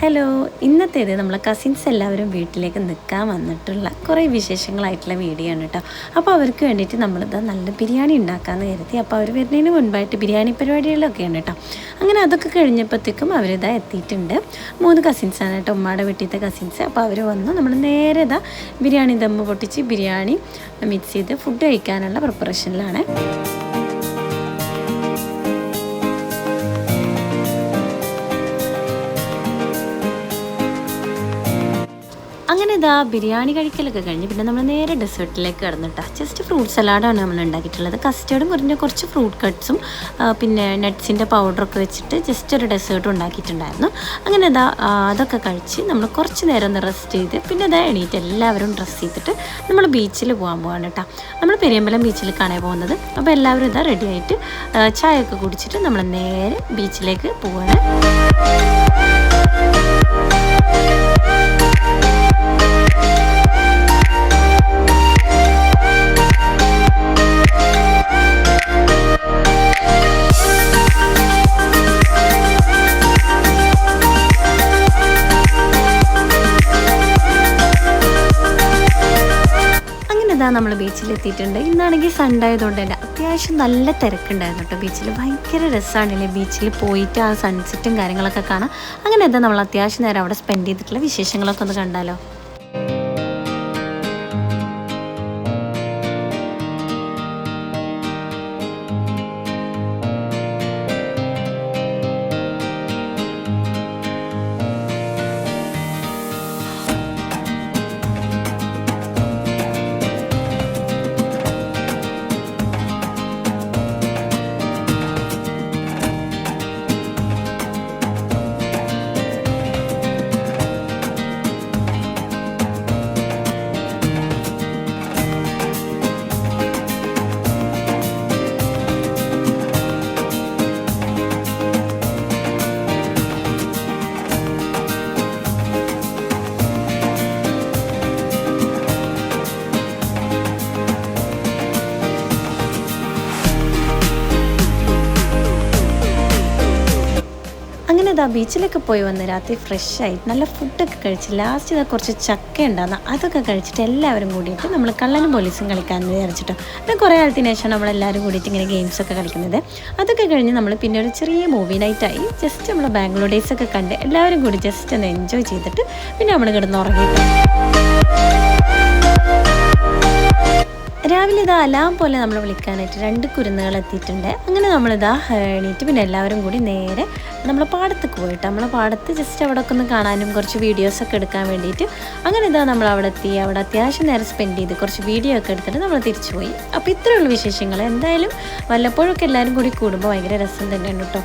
Hello, ഇന്നത്തേത് നമ്മളെ cousins എല്ലാവരും വീട്ടിലേക്ക് നിൽക്കാൻ വന്നിട്ടുള്ള കുറേ വിശേഷങ്ങളായിട്ടുള്ള വീഡിയോ ആണ് കേട്ടോ. അപ്പോൾ അവർക്ക് വേണ്ടിയിട്ട് നമ്മളിത് നല്ല ബിരിയാണി ഉണ്ടാക്കാമെന്ന് കരുതി. അപ്പോൾ അവർ വരുന്നതിന് മുൻപായിട്ട് ബിരിയാണി പരിപാടികളൊക്കെയാണ് കേട്ടോ. അങ്ങനെ അതൊക്കെ കഴിഞ്ഞപ്പോഴത്തേക്കും അവരിതാ എത്തിയിട്ടുണ്ട്. 3 കസിൻസാണ് കേട്ടോ, ഉമ്മയുടെ വീട്ടിലത്തെ കസിൻസ്. അപ്പോൾ അവർ വന്നു. നമ്മൾ നേരെ ഇതാ ബിരിയാണി ദമ്മ് പൊട്ടിച്ച് ബിരിയാണി മിക്സ് ചെയ്ത് ഫുഡ് കഴിക്കാനുള്ള പ്രിപ്പറേഷനിലാണ്. അങ്ങനെ ഇതാ ബിരിയാണി കഴിക്കലൊക്കെ കഴിഞ്ഞ് പിന്നെ നമ്മൾ നേരെ ഡെസേർട്ടിലേക്ക് കിടന്നിട്ടാ. ജസ്റ്റ് ഫ്രൂട്ട് സലാഡാണ് നമ്മൾ ഉണ്ടാക്കിയിട്ടുള്ളത്. കസ്റ്റേർഡും കുറച്ച് ഫ്രൂട്ട് കട്ട്സും പിന്നെ നട്ട്സിൻ്റെ പൗഡറൊക്കെ വെച്ചിട്ട് ജസ്റ്റ് ഒരു ഡെസേർട്ടും ഉണ്ടാക്കിയിട്ടുണ്ടായിരുന്നു. അങ്ങനെ ഇതാ അതൊക്കെ കഴിച്ച് നമ്മൾ കുറച്ച് നേരം ഒന്ന് റെസ്റ്റ് ചെയ്ത് പിന്നെ ഇതാ എണീറ്റ് എല്ലാവരും ഡ്രസ്സ് ചെയ്തിട്ട് നമ്മൾ ബീച്ചിൽ പോകാൻ പോവാണ് കേട്ടോ. നമ്മൾ പെരിയമ്പലം ബീച്ചിൽ കാണാൻ പോകുന്നത്. അപ്പോൾ എല്ലാവരും ഇതാ റെഡി ആയിട്ട് ചായയൊക്കെ കുടിച്ചിട്ട് നമ്മൾ നേരെ ബീച്ചിലേക്ക് പോവാണ്. നമ്മൾ ബീച്ചിലെത്തിയിട്ടുണ്ട്. ഇന്നാണെങ്കിൽ സൺഡേ ആയതുകൊണ്ട് തന്നെ അത്യാവശ്യം നല്ല തിരക്കുണ്ടായിരുന്നു കേട്ടോ ബീച്ചിൽ. ഭയങ്കര രസമാണല്ലേ ബീച്ചിൽ പോയിട്ട് ആ സൺസെറ്റും കാര്യങ്ങളൊക്കെ കാണാം. അങ്ങനെ എന്താ നമ്മൾ അത്യാവശ്യം നേരം അവിടെ സ്പെൻഡ് ചെയ്തിട്ടുള്ള വിശേഷങ്ങളൊക്കെ ഒന്ന് കണ്ടാലോ. അങ്ങനെ ഇതാ ബീച്ചിലൊക്കെ പോയി വന്ന് രാത്രി ഫ്രഷ് ആയിട്ട് നല്ല ഫുഡൊക്കെ കഴിച്ച് ലാസ്റ്റ് ഇതാ കുറച്ച് ചക്ക ഉണ്ടാകുന്ന അതൊക്കെ കഴിച്ചിട്ട് എല്ലാവരും കൂടിയിട്ട് നമ്മൾ കള്ളനും പോലീസും കളിക്കാമെന്ന് വിചാരിച്ചിട്ടോ. പിന്നെ കുറേ കാലത്തിന് ശേഷം നമ്മളെല്ലാവരും കൂടിയിട്ട് ഇങ്ങനെ ഗെയിംസൊക്കെ കളിക്കുന്നത്. അതൊക്കെ കഴിഞ്ഞ് നമ്മൾ പിന്നെ ഒരു ചെറിയ മൂവി നൈറ്റായി ജസ്റ്റ് നമ്മൾ ബാംഗ്ലൂർ ഡേയ്സൊക്കെ കണ്ട് എല്ലാവരും കൂടി ജസ്റ്റ് ഒന്ന് എൻജോയ് ചെയ്തിട്ട് പിന്നെ നമ്മൾ കിടന്ന് ഉറങ്ങിയിട്ട് രാവിലെ ഇതാ അലാം പോലെ നമ്മൾ വിളിക്കാനായിട്ട് 2 കുരുന്നുകൾ എത്തിയിട്ടുണ്ട്. അങ്ങനെ നമ്മളിതാ എണീറ്റ് പിന്നെ എല്ലാവരും കൂടി നേരെ നമ്മൾ പാടത്തേക്ക് പോയിട്ട് നമ്മളെ പാടത്ത് ജസ്റ്റ് അവിടെ ഒക്കെ ഒന്ന് കാണാനും കുറച്ച് വീഡിയോസൊക്കെ എടുക്കാൻ വേണ്ടിയിട്ട് അങ്ങനെ ഇതാ നമ്മൾ അവിടെ എത്തി. അവിടെ അത്യാവശ്യം നേരം സ്പെൻഡ് ചെയ്ത് കുറച്ച് വീഡിയോ ഒക്കെ എടുത്തിട്ട് നമ്മൾ തിരിച്ചു പോയി. അപ്പോൾ ഇത്രയുള്ള വിശേഷങ്ങൾ. എന്തായാലും വല്ലപ്പോഴൊക്കെ എല്ലാവരും കൂടി കൂടുമ്പോൾ ഭയങ്കര രസം തന്നെയാണ് കേട്ടോ.